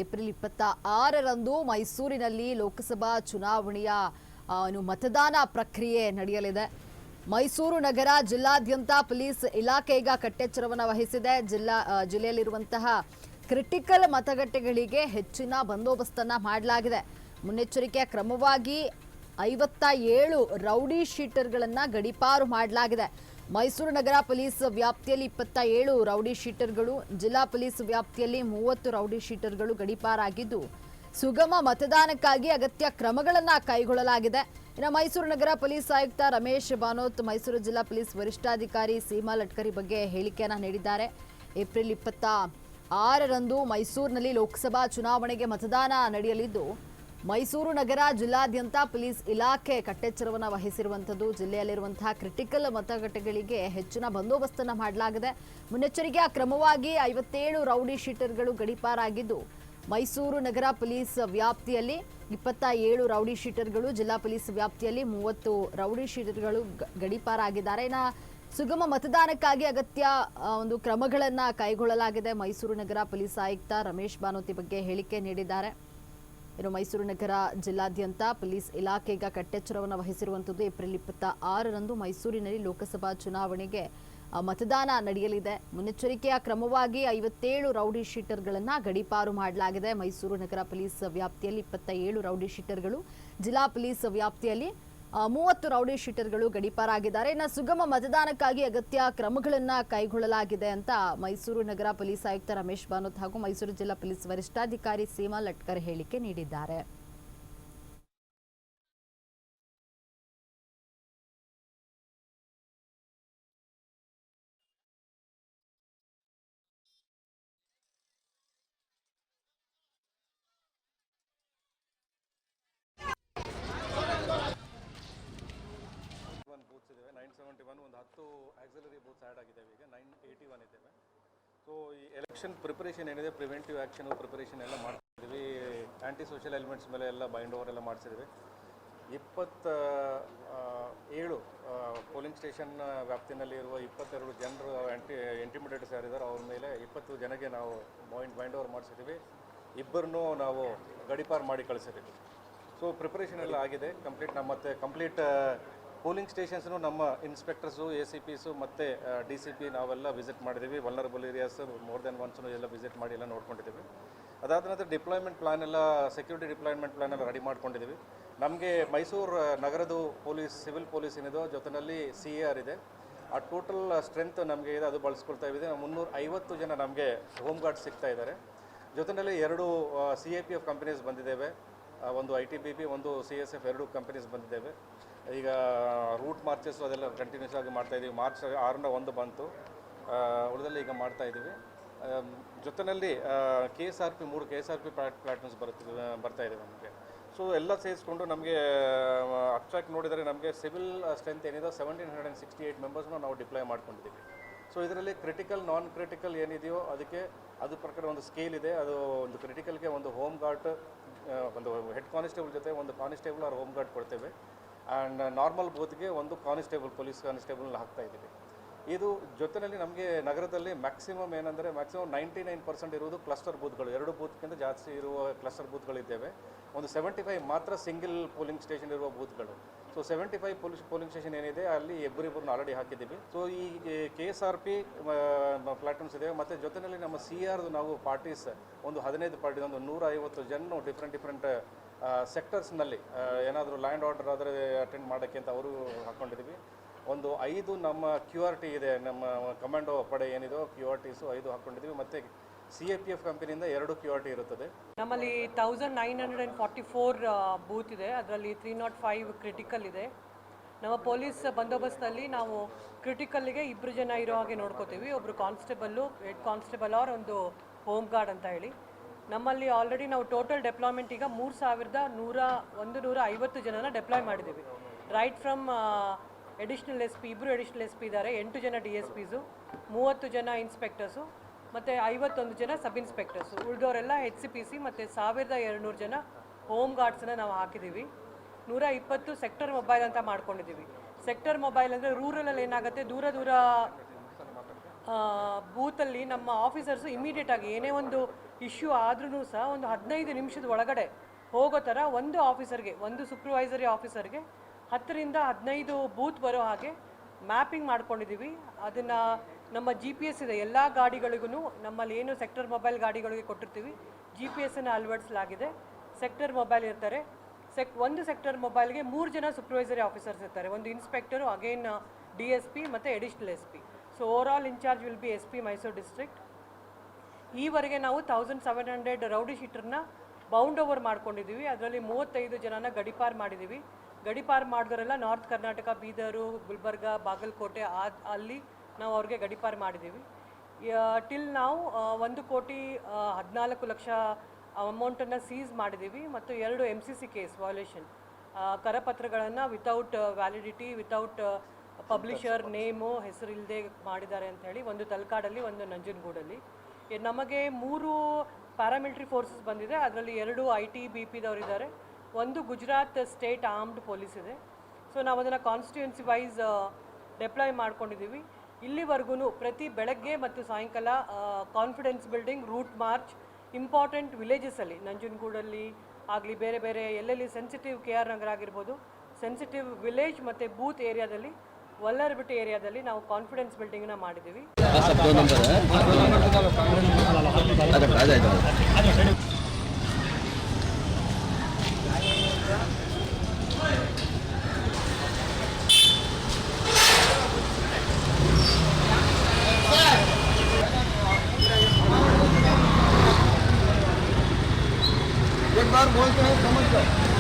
April 26ರಂದು ಮೈಸೂರಿನಲ್ಲಿ ಲೋಕಸಭಾ ಚುನಾವಣೆಯ ಮತದಾನ ಪ್ರಕ್ರಿಯೆ ನಡೆಯಲಿದೆ. ಮೈಸೂರು ನಗರ ಜಿಲ್ಲಾದ್ಯಂತ ಪೊಲೀಸ್ ಇಲಾಖೆ ಈಗ ಕಟ್ಟೆಚ್ಚರವನ್ನು ವಹಿಸಿದೆ. ಜಿಲ್ಲೆಯಲ್ಲಿರುವಂತಹ ಕ್ರಿಟಿಕಲ್ ಮತಗಟ್ಟೆಗಳಿಗೆ ಹೆಚ್ಚಿನ ಬಂದೋಬಸ್ತನ್ನು ಮಾಡಲಾಗಿದೆ. ಮುನ್ನೆಚ್ಚರಿಕೆಯ ಕ್ರಮವಾಗಿ 57 ರೌಡಿ ಶೀಟರ್ಗಳನ್ನು ಗಡೀಪಾರು ಮಾಡಲಾಗಿದೆ. ಮೈಸೂರು ನಗರ ಪೊಲೀಸ್ ವ್ಯಾಪ್ತಿಯಲ್ಲಿ 27 ರೌಡಿ ಶೀಟರ್ಗಳು, ಜಿಲ್ಲಾ ಪೊಲೀಸ್ ವ್ಯಾಪ್ತಿಯಲ್ಲಿ 30 ರೌಡಿ ಶೀಟರ್ಗಳು ಗಡೀಪಾರಾಗಿದ್ದು ಸುಗಮ ಮತದಾನಕ್ಕಾಗಿ ಅಗತ್ಯ ಕ್ರಮಗಳನ್ನು ಕೈಗೊಳ್ಳಲಾಗಿದೆ. ಇನ್ನು ಮೈಸೂರು ನಗರ ಪೊಲೀಸ್ ಆಯುಕ್ತ ರಮೇಶ್ ಬಾನೋತ್, ಮೈಸೂರು ಜಿಲ್ಲಾ ಪೊಲೀಸ್ ವರಿಷ್ಠಾಧಿಕಾರಿ ಸೀಮಾ ಲಟ್ಕರಿ ಬಗ್ಗೆ ಹೇಳಿಕೆಯನ್ನು ನೀಡಿದ್ದಾರೆ. ಏಪ್ರಿಲ್ 26ರಂದು ಮೈಸೂರಿನಲ್ಲಿ ಲೋಕಸಭಾ ಚುನಾವಣೆಗೆ ಮತದಾನ ನಡೆಯಲಿದ್ದು ಮೈಸೂರು ನಗರ ಜಿಲ್ಲಾದ್ಯಂತ ಪೊಲೀಸ್ ಇಲಾಖೆ ಕಟ್ಟೆಚ್ಚರವನ್ನು ವಹಿಸಿರುವಂಥದ್ದು. ಜಿಲ್ಲೆಯಲ್ಲಿರುವಂತಹ ಕ್ರಿಟಿಕಲ್ ಮತಗಟ್ಟೆಗಳಿಗೆ ಹೆಚ್ಚಿನ ಬಂದೋಬಸ್ತನ್ನು ಮಾಡಲಾಗಿದೆ. ಮುನ್ನೆಚ್ಚರಿಕೆಯ ಕ್ರಮವಾಗಿ 57 ರೌಡಿ ಶೀಟರ್ಗಳು ಗಡೀಪಾರಾಗಿದ್ದು ಮೈಸೂರು ನಗರ ಪೊಲೀಸ್ ವ್ಯಾಪ್ತಿಯಲ್ಲಿ 27 ರೌಡಿ ಶೀಟರ್ಗಳು, ಜಿಲ್ಲಾ ಪೊಲೀಸ್ ವ್ಯಾಪ್ತಿಯಲ್ಲಿ 30 ರೌಡಿ ಶೀಟರ್ಗಳು ಗಡೀಪಾರಾಗಿದ್ದಾರೆ. ಇನ್ನು ಸುಗಮ ಮತದಾನಕ್ಕಾಗಿ ಅಗತ್ಯ ಕ್ರಮಗಳನ್ನು ಕೈಗೊಳ್ಳಲಾಗಿದೆ. ಮೈಸೂರು ನಗರ ಪೊಲೀಸ್ ಆಯುಕ್ತ ರಮೇಶ್ ಬಾನೋತಿ ಬಗ್ಗೆ ಹೇಳಿಕೆ ನೀಡಿದ್ದಾರೆ. ಇನ್ನು ಮೈಸೂರು ನಗರ ಜಿಲ್ಲಾದ್ಯಂತ ಪೊಲೀಸ್ ಇಲಾಖೆ ಈಗ ಕಟ್ಟೆಚ್ಚರವನ್ನು ವಹಿಸಿರುವಂಥದ್ದು. ಏಪ್ರಿಲ್ 26ರಂದು ಮೈಸೂರಿನಲ್ಲಿ ಲೋಕಸಭಾ ಚುನಾವಣೆಗೆ ಮತದಾನ ನಡೆಯಲಿದೆ. ಮುನ್ನೆಚ್ಚರಿಕೆಯ ಕ್ರಮವಾಗಿ 57 ರೌಡಿ ಶೀಟರ್ಗಳನ್ನು ಗಡೀಪಾರು ಮಾಡಲಾಗಿದೆ. ಮೈಸೂರು ನಗರ ಪೊಲೀಸ್ ವ್ಯಾಪ್ತಿಯಲ್ಲಿ 27 ರೌಡಿ ಶೀಟರ್ಗಳು, ಜಿಲ್ಲಾ ಪೊಲೀಸ್ ವ್ಯಾಪ್ತಿಯಲ್ಲಿ 30 ರೌಡಿ ಶೀಟರ್ಗಳು ಗಡೀಪಾರಾಗಿದ್ದಾರೆ. ಇನ್ನು ಸುಗಮ ಮತದಾನಕ್ಕಾಗಿ ಅಗತ್ಯ ಕ್ರಮಗಳನ್ನು ಕೈಗೊಳ್ಳಲಾಗಿದೆ ಅಂತ ಮೈಸೂರು ನಗರ ಪೊಲೀಸ್ ಆಯುಕ್ತ ರಮೇಶ್ ಬಾನೋತ್ ಹಾಗೂ ಮೈಸೂರು ಜಿಲ್ಲಾ ಪೊಲೀಸ್ ವರಿಷ್ಠಾಧಿಕಾರಿ ಸೀಮಾ ಲಟ್ಕರ್ ಹೇಳಿಕೆ ನೀಡಿದ್ದಾರೆ. ಬೂತ್ಸ್ ಇದಾವೆ. 971 ಒಂದು 10 ಆಕ್ಸಿಲರಿ ಬೂತ್ಸ್ ಆ್ಯಡ್ ಆಗಿದ್ದಾವೆ. ಈಗ 981 ಇದ್ದಾವೆ. ಸೊ ಈ ಎಲೆಕ್ಷನ್ ಪ್ರಿಪರೇಷನ್ ಏನಿದೆ, ಪ್ರಿವೆಂಟಿವ್ ಆ್ಯಕ್ಷನ್ ಪ್ರಿಪರೇಷನ್ ಎಲ್ಲ ಮಾಡ್ತಿದ್ದೀವಿ. ಆ್ಯಂಟಿ ಸೋಷಿಯಲ್ ಎಲಿಮೆಂಟ್ಸ್ ಮೇಲೆ ಎಲ್ಲ ಬೈಂಡ್ ಓವರ್ ಎಲ್ಲ ಮಾಡಿಸಿದ್ದೀವಿ. 27 ಪೋಲಿಂಗ್ ಸ್ಟೇಷನ್ ವ್ಯಾಪ್ತಿನಲ್ಲಿ ಇರುವ 22 ಜನರು ಇಂಟಿಮಿಡೇಟರ್ಸ್ ಯಾರಿದ್ದಾರೆ ಅವ್ರ ಮೇಲೆ 20 ಜನಕ್ಕೆ ನಾವು ಬೈಂಡ್ ಓವರ್ ಮಾಡಿಸಿದ್ದೀವಿ. ಇಬ್ಬರನ್ನೂ ನಾವು ಗಡೀಪಾರು ಮಾಡಿ ಕಳಿಸಿದ್ದೀವಿ. ಸೊ ಪ್ರಿಪರೇಷನ್ ಎಲ್ಲ ಆಗಿದೆ ಕಂಪ್ಲೀಟ್. ಕಂಪ್ಲೀಟ್ ಪೋಲಿಂಗ್ ಸ್ಟೇಷನ್ಸ್ನು ನಮ್ಮ ಇನ್ಸ್ಪೆಕ್ಟರ್ಸು, ACPಸು ಮತ್ತು DCP ನಾವೆಲ್ಲ ವಿಸಿಟ್ ಮಾಡಿದ್ದೀವಿ. ವಲ್ನರಬಲ್ ಏರಿಯಾಸ್ ಮೋರ್ ದೆನ್ ಒನ್ಸ್ನು ಎಲ್ಲ ವಿಸಿಟ್ ಮಾಡಿ ಎಲ್ಲ ನೋಡ್ಕೊಂಡಿದ್ದೀವಿ. ಅದಾದ ನಂತರ ಡಿಪ್ಲಾಯ್ಮೆಂಟ್ ಪ್ಲಾನ್ ಎಲ್ಲ, ಸೆಕ್ಯೂರಿಟಿ ಡಿಪ್ಲಾಯ್ಮೆಂಟ್ ಪ್ಲಾನ್ ಎಲ್ಲ ರೆಡಿ ಮಾಡ್ಕೊಂಡಿದ್ದೀವಿ. ನಮಗೆ ಮೈಸೂರು ನಗರದ ಪೊಲೀಸ್, ಸಿವಿಲ್ ಪೊಲೀಸ್ ಏನಿದೆ ಜೊತೆಯಲ್ಲಿ CAR ಇದೆ. ಆ ಟೋಟಲ್ ಸ್ಟ್ರೆಂತ್ ನಮಗೆ ಇದೆ, ಅದು ಬಳಸ್ಕೊಳ್ತಾ ಇದ್ದೀವಿ. 350 ಜನ ನಮಗೆ ಹೋಮ್ ಗಾರ್ಡ್ ಸಿಗ್ತಾ ಇದ್ದಾರೆ. ಜೊತೆಯಲ್ಲಿ 2 CIPF ಕಂಪನೀಸ್ ಬಂದಿದ್ದೇವೆ. ಒಂದು ITBP, ಒಂದು CSF, 2 ಕಂಪನೀಸ್ ಬಂದಿದ್ದೇವೆ. ಈಗ ರೂಟ್ ಮಾರ್ಚಸ್ ಅದೆಲ್ಲ ಕಂಟಿನ್ಯೂಸ್ ಆಗಿ ಮಾಡ್ತಾಯಿದ್ದೀವಿ. ಮಾರ್ಚ್ 6ರಿಂದ 1 ಬಂತು, ಉಳಿದಲ್ಲಿ ಈಗ ಮಾಡ್ತಾಯಿದ್ದೀವಿ. ಜೊತೆಯಲ್ಲಿ KSRP 3 KSRP ಪ್ಲಾಟ್ಫಾರ್ಮ್ಸ್ ಬರ್ತಾಯಿದೆ ನಮಗೆ. ಸೊ ಎಲ್ಲ ಸೇರಿಸ್ಕೊಂಡು ನಮಗೆ ಅಬ್ಸ್ಟ್ರಾಕ್ಟ್ ನೋಡಿದರೆ ನಮಗೆ ಸಿವಿಲ್ ಸ್ಟ್ರೆಂತ್ ಏನಿದೆ 1768 ಮೆಂಬರ್ಸ್ನ ನಾವು ಡಿಪ್ಲಾಯ್ ಮಾಡ್ಕೊಂಡಿದ್ದೀವಿ. ಸೊ ಇದರಲ್ಲಿ ಕ್ರಿಟಿಕಲ್, ನಾನ್ ಕ್ರಿಟಿಕಲ್ ಏನಿದೆಯೋ ಅದಕ್ಕೆ ಅದು ಪ್ರಕಾರ ಒಂದು ಸ್ಕೇಲ್ ಇದೆ. ಅದು ಒಂದು ಕ್ರಿಟಿಕಲ್ಗೆ ಒಂದು ಹೋಮ್ ಗಾರ್ಡ್, ಒಂದು ಹೆಡ್ ಕಾನ್ಸ್ಟೇಬಲ್ ಜೊತೆ ಒಂದು ಕಾನ್ಸ್ಟೇಬಲ್ ಆರ್ ಹೋಮ್ ಗಾರ್ಡ್ ಕೊಡ್ತೇವೆ. ಆ್ಯಂಡ್ ನಾರ್ಮಲ್ ಬೂತ್ಗೆ ಒಂದು ಕಾನ್ಸ್ಟೇಬಲ್, ಪೊಲೀಸ್ ಕಾನ್ಸ್ಟೇಬಲ್ನ ಹಾಕ್ತಾಯಿದ್ದೀವಿ. ಇದು ಜೊತೆಯಲ್ಲಿ ನಮಗೆ ನಗರದಲ್ಲಿ ಮ್ಯಾಕ್ಸಿಮಮ್ 99% ಇರುವುದು ಕ್ಲಸ್ಟರ್ ಬೂತ್ಗಳು. 2 ಬೂತ್ಗಿಂತ ಜಾಸ್ತಿ ಇರುವ ಕ್ಲಸ್ಟರ್ ಬೂತ್ಗಳಿದ್ದೇವೆ. ಒಂದು 75 ಮಾತ್ರ ಸಿಂಗಲ್ ಪೋಲಿಂಗ್ ಸ್ಟೇಷನ್ ಇರುವ ಬೂತ್ಗಳು. ಸೊ 75 ಪೋಲಿಂಗ್ ಸ್ಟೇಷನ್ ಏನಿದೆ ಅಲ್ಲಿ ಇಬ್ಬರನ್ನ ಆಲ್ರೆಡಿ ಹಾಕಿದ್ದೀವಿ. ಸೊ ಈ KSRP ಪ್ಲಾಟ್ಫಾರ್ಮ್ಸ್ ಇದೆ. ಮತ್ತು ಜೊತೆಯಲ್ಲಿ ನಮ್ಮ CR ನಾವು ಪಾರ್ಟೀಸ್ ಒಂದು 15 ಪಾರ್ಟಿ, ಒಂದು 150 ಜನ ಡಿಫ್ರೆಂಟ್ ಸೆಕ್ಟರ್ಸ್ನಲ್ಲಿ ಏನಾದರೂ ಲ್ಯಾಂಡ್ ಆರ್ಡರ್ ಆದರೆ ಅಟೆಂಡ್ ಮಾಡೋಕ್ಕೆ ಅಂತ ಅವರು ಹಾಕ್ಕೊಂಡಿದ್ದೀವಿ. ಒಂದು 5 ನಮ್ಮ QRT ಇದೆ, ನಮ್ಮ ಕಮಾಂಡೋ ಪಡೆ ಏನಿದೋ QRTಸು 5 ಹಾಕ್ಕೊಂಡಿದ್ದೀವಿ. ಮತ್ತು CIPF ಕಂಪನಿಯಿಂದ 2 QRT ಇರುತ್ತದೆ. ನಮ್ಮಲ್ಲಿ 1944 ಬೂತ್ ಇದೆ. ಅದರಲ್ಲಿ 305 ಕ್ರಿಟಿಕಲ್ ಇದೆ. ನಮ್ಮ ಪೊಲೀಸ್ ಬಂದೋಬಸ್ತಲ್ಲಿ ನಾವು ಕ್ರಿಟಿಕಲ್ಗೆ 2 ಜನ ಇರೋ ಹಾಗೆ ನೋಡ್ಕೋತೀವಿ. ಒಬ್ಬರು ಕಾನ್ಸ್ಟೇಬಲ್ಲು, ಹೆಡ್ ಕಾನ್ಸ್ಟೇಬಲ್ ಆರ್ ಒಂದು ಹೋಮ್ ಗಾರ್ಡ್ ಅಂತ ಹೇಳಿ. ನಮ್ಮಲ್ಲಿ ಆಲ್ರೆಡಿ ನಾವು ಟೋಟಲ್ ಡೆಪ್ಲಾಯ್ಮೆಂಟ್ ಈಗ 3150 ಜನನ ಡೆಪ್ಲಾಯ್ ಮಾಡಿದ್ದೀವಿ. Right from additional SP, 2 additional SP ಇದ್ದಾರೆ, 8 ಜನ DSPಸು, 30 ಜನ ಇನ್ಸ್ಪೆಕ್ಟರ್ಸು ಮತ್ತು 51 ಜನ ಸಬ್ ಇನ್ಸ್ಪೆಕ್ಟರ್ಸು. ಉಳಿದವರೆಲ್ಲ HCPC ಮತ್ತು 1200 ಜನ ಹೋಮ್ ಗಾರ್ಡ್ಸನ್ನು ನಾವು ಹಾಕಿದ್ದೀವಿ. 120 ಸೆಕ್ಟರ್ ಮೊಬೈಲ್ ಅಂತ ಮಾಡ್ಕೊಂಡಿದ್ದೀವಿ. ಸೆಕ್ಟರ್ ಮೊಬೈಲ್ ಅಂದರೆ ರೂರಲಲ್ಲಿ ಏನಾಗುತ್ತೆ, ದೂರ ಬೂತಲ್ಲಿ ನಮ್ಮ ಆಫೀಸರ್ಸು ಇಮಿಡಿಯೇಟಾಗಿ ಏನೇ ಒಂದು ಇಶ್ಯೂ ಆದ್ರೂ ಸಹ ಒಂದು 15 ನಿಮಿಷದ ಒಳಗಡೆ ಹೋಗೋ ಥರ ಒಂದು ಆಫೀಸರ್ಗೆ, ಒಂದು ಸೂಪರ್ವೈಸರಿ ಆಫೀಸರ್ಗೆ 10ರಿಂದ 15 ಬೂತ್ ಬರೋ ಹಾಗೆ ಮ್ಯಾಪಿಂಗ್ ಮಾಡ್ಕೊಂಡಿದ್ದೀವಿ. ಅದನ್ನು ನಮ್ಮ GPS ಇದೆ ಎಲ್ಲ ಗಾಡಿಗಳಿಗೂ, ನಮ್ಮಲ್ಲಿ ಏನು ಸೆಕ್ಟರ್ ಮೊಬೈಲ್ ಗಾಡಿಗಳಿಗೆ ಕೊಟ್ಟಿರ್ತೀವಿ GPS ಅಳವಡಿಸಲಾಗಿದೆ. ಸೆಕ್ಟರ್ ಮೊಬೈಲ್ ಇರ್ತಾರೆ, ಒಂದು ಸೆಕ್ಟರ್ ಮೊಬೈಲ್ಗೆ 3 ಜನ ಸೂಪರ್ವೈಸರಿ ಆಫೀಸರ್ಸ್ ಇರ್ತಾರೆ, ಒಂದು ಇನ್ಸ್ಪೆಕ್ಟರು, ಅಗೇನ್ DSP ಮತ್ತು additional SP. So over all incharge will be SP Mysuru district. ಈವರೆಗೆ ನಾವು 1700 ರೌಡಿ ಶೀಟರ್ನ ಬೌಂಡ್ ಓವರ್ ಮಾಡ್ಕೊಂಡಿದ್ದೀವಿ. ಅದರಲ್ಲಿ 35 ಜನನ ಗಡಿಪಾರ್ ಮಾಡಿದ್ದೀವಿ. ಗಡಿಪಾರ್ ಮಾಡಿದವರೆಲ್ಲ ನಾರ್ತ್ ಕರ್ನಾಟಕ, ಬೀದರು, ಗುಲ್ಬರ್ಗ, ಬಾಗಲಕೋಟೆ ಅಲ್ಲಿ ನಾವು ಅವ್ರಿಗೆ ಗಡಿಪಾರ್ ಮಾಡಿದ್ದೀವಿ. ಟಿಲ್ ನಾವು 1,14,00,000 ಅಮೌಂಟನ್ನು ಸೀಸ್ ಮಾಡಿದ್ದೀವಿ ಮತ್ತು 2 MCC ಕೇಸ್ ವಯೋಲೇಷನ್, ಕರಪತ್ರಗಳನ್ನು without validity, without publisher name, ಹೆಸರಿಲ್ಲದೆ ಮಾಡಿದ್ದಾರೆ ಅಂತ ಹೇಳಿ, ಒಂದು ತಲಕಾಡಲ್ಲಿ, ಒಂದು ನಂಜನಗೂಡಲ್ಲಿ. ನಮಗೆ 3 ಪ್ಯಾರಾಮಿಲಿಟ್ರಿ ಫೋರ್ಸಸ್ ಬಂದಿದೆ. ಅದರಲ್ಲಿ 2 ITBPದವರಿದ್ದಾರೆ, ಒಂದು ಗುಜರಾತ್ ಸ್ಟೇಟ್ ಆರ್ಮ್ಡ್ ಪೊಲೀಸ್ ಇದೆ. ಸೊ ನಾವು ಅದನ್ನು ಕಾನ್ಸ್ಟಿಟ್ಯೂನ್ಸಿ ವೈಸ್ ಡೆಪ್ಲಾಯ್ ಮಾಡ್ಕೊಂಡಿದ್ದೀವಿ. ಇಲ್ಲಿವರೆಗೂ ಪ್ರತಿ ಬೆಳಗ್ಗೆ ಮತ್ತು ಸಾಯಂಕಾಲ confidence building, route march, important ವಿಲೇಜಸಲ್ಲಿ, ನಂಜನಗೂಡಲ್ಲಿ ಆಗಲಿ, ಬೇರೆ ಬೇರೆ ಎಲ್ಲೆಲ್ಲಿ ಸೆನ್ಸಿಟಿವ್ KR ನಗರ ಆಗಿರ್ಬೋದು, ಸೆನ್ಸಿಟಿವ್ ವಿಲೇಜ್ ಮತ್ತು ಬೂತ್ ಏರಿಯಾದಲ್ಲಿ, ವಲ್ಲರಬಿಟಿ ಏರಿಯಾದಲ್ಲಿ ನಾವು ಕಾನ್ಫಿಡೆನ್ಸ್ ಬಿಲ್ಡಿಂಗ್ನ ಮಾಡಿದ್ದೀವಿ. एक बार बोलते हैं समझ लो।